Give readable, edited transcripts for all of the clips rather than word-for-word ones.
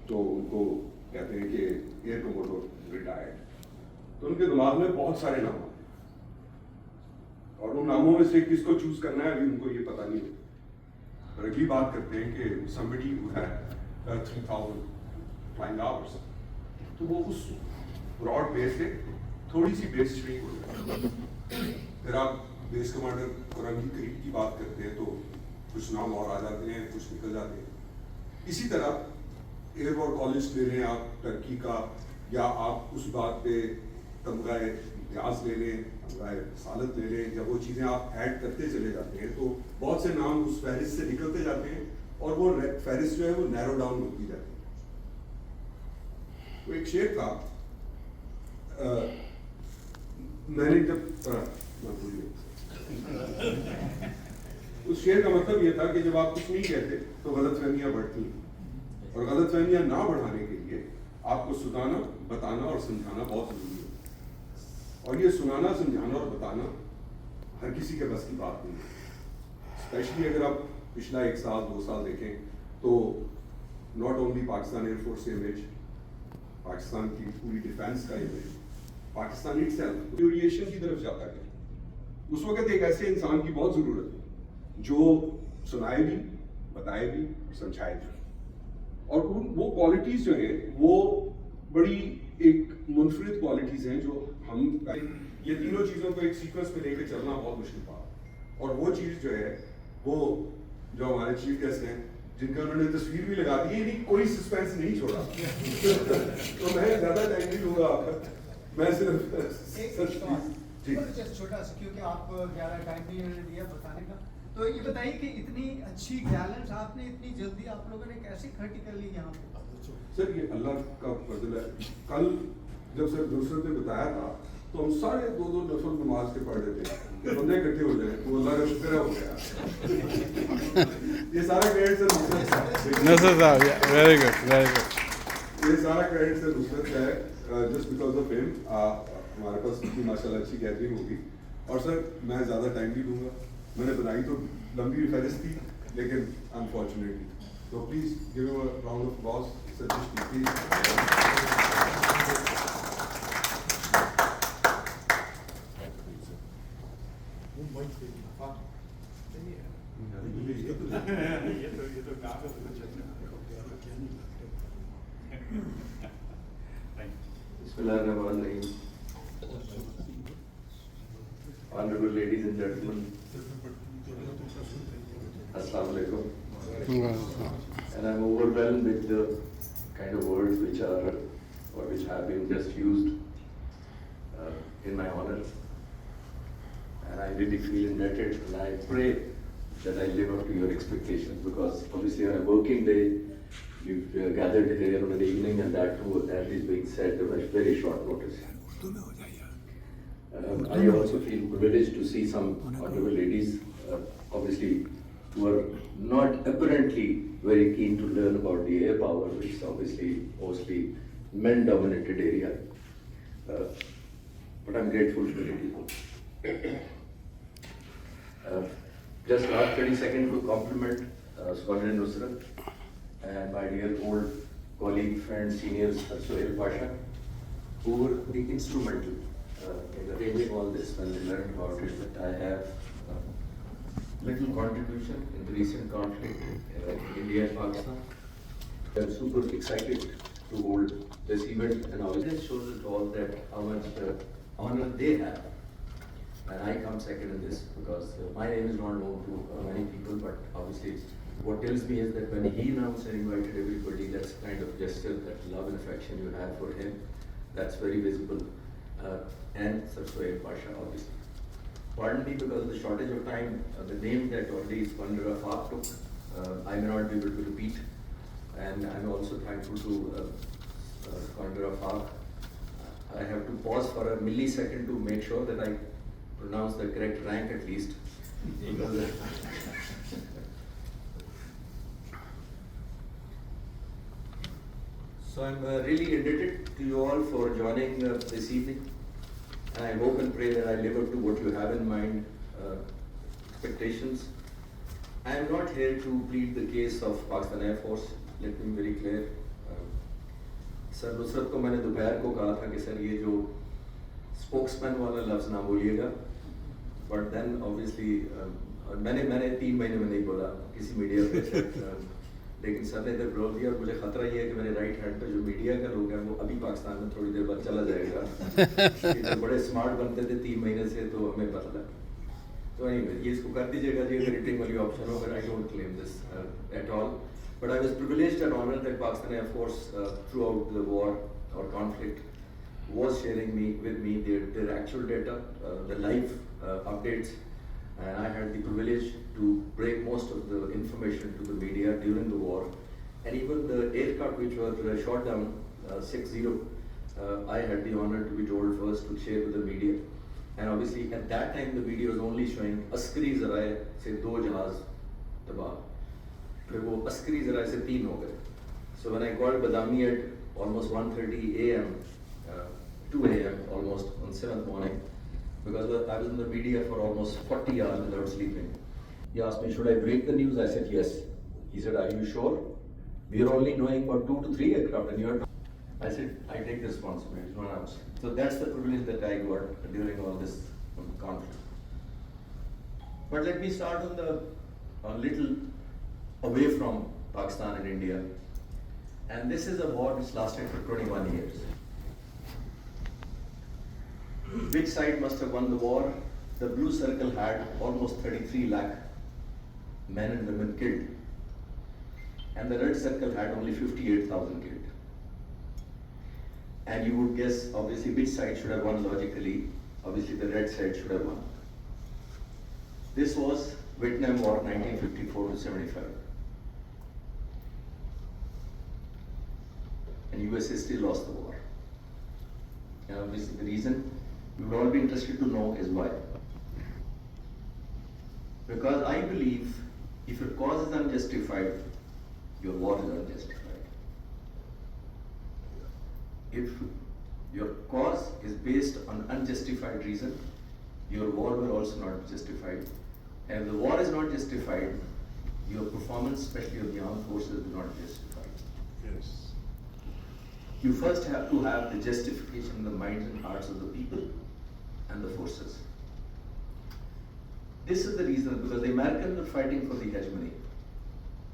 तो उनको कहते हैं कि एयर कोमोडोर रिटायर्ड, तो उनके दिमाग में बहुत सारे नाम आते हैं और उन नामों में से किसको चूज करना है अभी उनको ये पता नहीं होता। और अगली बात करते हैं कि somebody who had 3000 flying hours, तो वो उस ब्रॉड बेस से थोड़ी सी बेस स्ट्रीक हो जाती है। फिर आप बेस कमांडर कुरंगी करीब की बात करते हैं तो कुछ नाम और आ जाते हैं, कुछ निकल जाते हैं। इसी तरह एयरफोर्स कॉलेज ले लें आप टर्की का, या आप उस बात पे तमगाए इम्तियाज ले लें, तमगाए सालत ले लें, या वो चीज़ें आप ऐड करते चले जाते हैं तो बहुत से नाम उस फहरिस्त से निकलते जाते हैं और वो फहरिस्त जो है वो नैरो डाउन होती जाती है। तो एक शेर था, मैंने जब उस शेर का मतलब ये था कि जब आप कुछ नहीं कहते तो गलतफहमियां बढ़ती हैं और गलतफहमियां ना बढ़ाने के लिए आपको सुनाना, बताना और समझाना बहुत जरूरी है। और ये सुनाना, समझाना और बताना हर किसी के बस की बात नहीं है। स्पेशली अगर आप पिछला 1 साल 2 साल देखें तो not only Pakistan air force image, Pakistan की पूरी डिफेंस का इमेज, पाकिस्तान इटसेल्फ एविएशन की तरफ जाता है। उस वक्त एक ऐसे इंसान की बहुत ज़रूरत है जो सुनाए भी, बताए भी, समझाए भी। और वो क्वालिटीज़ जो हैं वो बड़ी एक मुनफरिद क्वालिटीज़ हैं जो हम ये तीनों चीज़ों को एक सीक्वेंस में लेकर चलना बहुत मुश्किल बात। और वो चीज़ जो है वो जो हमारे चीफ गेस्ट हैं जिनका उन्होंने तस्वीर भी लगा दी, नहीं कोई सस्पेंस नहीं छोड़ा तो मैं ज़्यादा टाइम नहीं लूँगा आपका, मैं सिर्फ छोटा सा, क्योंकि आप 11 टाइम भी दिया बताने का, तो ये बताइए कि इतनी अच्छी टैलेंट आपने इतनी जल्दी आप लोगों ने कैसे इकट्ठी कर ली यहाँ पे? सर ये अल्लाह का फजल है। कल जब सर दूसरे ने बताया था तो हम सारे 2-2 नफल नमाज के पढ़ रहे थे कि बंदे इकट्ठे हो जाए, तो अल्लाह का शुक्र हो गया। ये सारा क्रेडिट सर नसर साहब, वेरी गुड, ये सारा क्रेडिट सर नुसरत का है। जस्ट बिकॉज ऑफ हिम हमारे पास इतनी माशाल्लाह अच्छी गैदरिंग होगी। और सर मैं ज़्यादा टाइम नहीं दूंगा, मैंने बनाई तो लंबी फहरिस्त थी लेकिन अनफॉर्चुनेटली, तो please give a round of applause sir please. Bismillahirrahmanirrahim. Honorable ladies and gentlemen, Assalamu alaikum. And I'm overwhelmed with the kind of words which are or which have been just used in my honor. And I really feel indebted, and I pray that I live up to your expectations, because obviously on a working day, you've gathered here on an evening, and that too, that is being said on a very short notice. I also feel privileged to see some honorable ladies, obviously, who are not apparently very keen to learn about the air power, which is obviously mostly men-dominated area. But I'm grateful to the ladies. Just last 30 seconds to compliment Squadron Nusrat and my dear old colleague, friend, senior Sohail Pasha, who were the instrumental in arranging all this when they learned about it, that I have little contribution in the recent conflict in India and Pakistan. I'm super excited to hold this event, and obviously it shows it all that how much honor they have. And I come second in this, because my name is not known to many people, but obviously what tells me is that when he announced and invited everybody, that's kind of gesture, that love and affection you have for him, that's very visible. And Sir Sohail Pasha, obviously. Pardon me, because of the shortage of time, the name that already Squadron Afaq took, I may not be able to repeat. And I'm also thankful to Squadron Afaq. I have to pause for a millisecond to make sure that I pronounce the correct rank at least. So I'm really indebted to you all for joining this evening, and I hope and pray that I live up to what you have in mind, expectations. I am not here to plead the case of Pakistan Air Force. Let me be very clear. Sir Nusrat को मैंने दोपहर को कहा था कि sir ये जो spokesman वाला लफ्ज़ ना बोलिएगा, बट देन ऑब्वियसली मैंने 3 महीने में नहीं बोला किसी मीडिया पे लेकिन सर ने इधर बोल दिया और मुझे खतरा ये है कि मेरे राइट हैंड पे जो मीडिया का लोग है वो अभी पाकिस्तान में थोड़ी देर बाद चला जाएगा कि जो बड़े स्मार्ट बनते थे 3 महीने से, तो हमें पता लगा। तो anyway, ये इसको कर दीजिएगा जी अगर रेटिंग वाली ऑप्शन हो, but I don't claim this at all. But I was privileged and honored that Pakistan Air Force throughout the war or conflict was sharing with me their actual data, the live updates, and I had the privilege to break most of the information to the media during the war, and even the aircraft which were shot down 6-0, I had the honor to be told first to share with the media. And obviously at that time the video was only showing askari zaraए से 2 जहाज तबाह, फिर वो askari zaraए से 3 हो गए. So when I called Badami at almost 1:30 a.m., 2 a.m. almost on 7th morning, because I was in the media for almost 40 hours without sleeping. He asked me, should I break the news? I said yes. He said, are you sure? We are only knowing about 2 to 3 aircraft and you are. I said, I take the responsibility, no one else. So that's the privilege that I got during all this conflict. But let me start on a little away from Pakistan and India. And this is a war which lasted for 21 years. Which side must have won the war? The blue circle had almost 33 lakh men and women killed. And the red circle had only 58,000 killed. And you would guess, obviously, which side should have won logically. Obviously, the red side should have won. This was Vietnam War, 1954 to 75. And USA still lost the war. And obviously, the reason you would all be interested to know is why. Because I believe if your cause is unjustified, your war is unjustified. If your cause is based on unjustified reason, your war will also not be justified. And if the war is not justified, your performance, especially of the armed forces, will not be justified. Yes. You first have to have the justification in the minds and hearts of the people and the forces. This is the reason, because the Americans were fighting for the hegemony,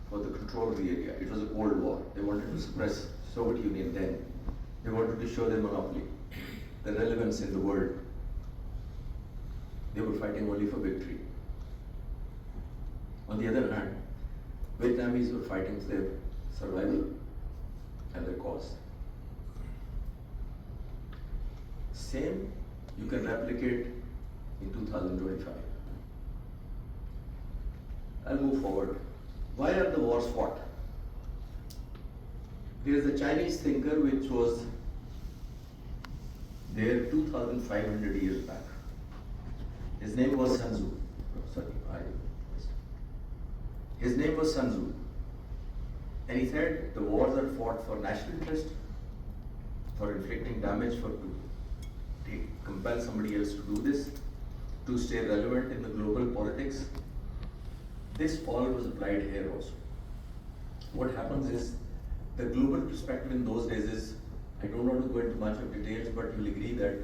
for the control of the area. It was a Cold War. They wanted to suppress Soviet Union then. They wanted to show their monopoly, the relevance in the world. They were fighting only for victory. On the other hand, Vietnamese were fighting for their survival and their cause. Same you can replicate in 2025. I'll move forward. Why are the wars fought? There is a Chinese thinker which was there 2,500 years back. His name was Sun Tzu. His name was Sun Tzu. And he said the wars are fought for national interest, for inflicting damage, to compel somebody else to do this, to stay relevant in the global politics. This all was applied here also. What happens is, the global perspective in those days is, I don't want to go into much of details, but you'll agree that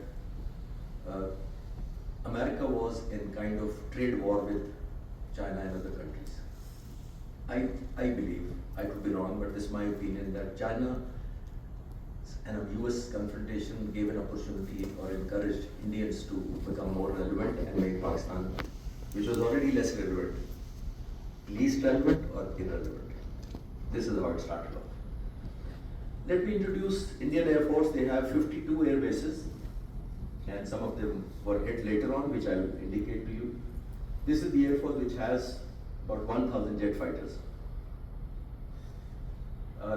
America was in kind of trade war with China and other countries. I believe, I could be wrong, but this is my opinion, that China and a US confrontation gave an opportunity or encouraged Indians to become more relevant and make Pakistan, which was already less relevant, least relevant or irrelevant. This is how it started off. Let me introduce Indian Air Force. They have 52 air bases, and some of them were hit later on, which I will indicate to you. This is the Air Force, which has about 1,000 jet fighters.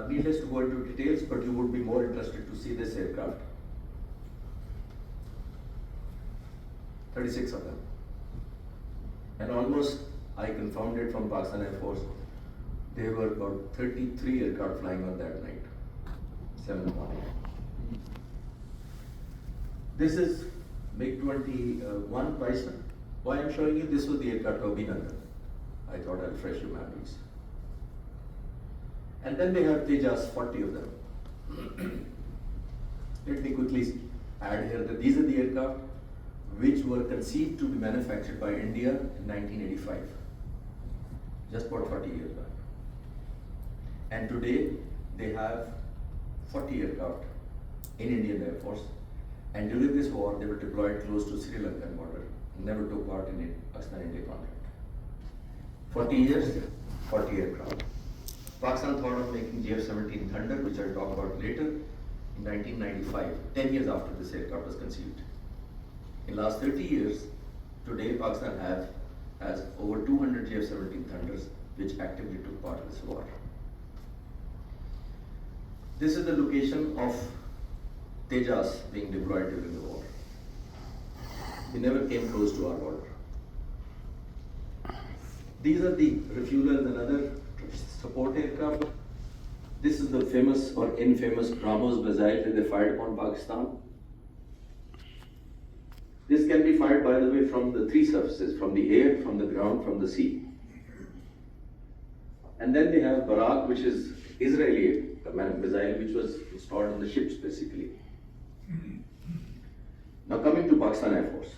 Needless to go into details, but you would be more interested to see this aircraft. 36 of them. And almost, I confirmed it from Pakistan Air Force, there were about 33 aircraft flying on that night. 7 morning. This is MiG-21 Bison. Why I'm showing you, this was the aircraft of Abhinandan. I thought I'll refresh your memories. And then they have Tejas, 40 of them. Let me quickly add here that these are the aircraft which were conceived to be manufactured by India in 1985, just about 40 years back. And today they have 40 aircraft in Indian Air Force, and during this war they were deployed close to Sri Lankan border, never took part in a Pakistan-India conflict. 40 years, 40 aircraft. Pakistan thought of making JF-17 Thunder, which I'll talk about later, in 1995, 10 years after this aircraft was conceived. In last 30 years, today Pakistan has over 200 JF-17 Thunders which actively took part in this war. This is the location of Tejas being deployed during the war. They never came close to our border. These are the refuelers and other support aircraft. This is the famous or infamous BrahMos missile that they fired upon Pakistan. This can be fired, by the way, from the three surfaces, from the air, from the ground, from the sea. And then they have Barak, which is Israeli missile, which was installed on the ships basically. Now coming to Pakistan Air Force.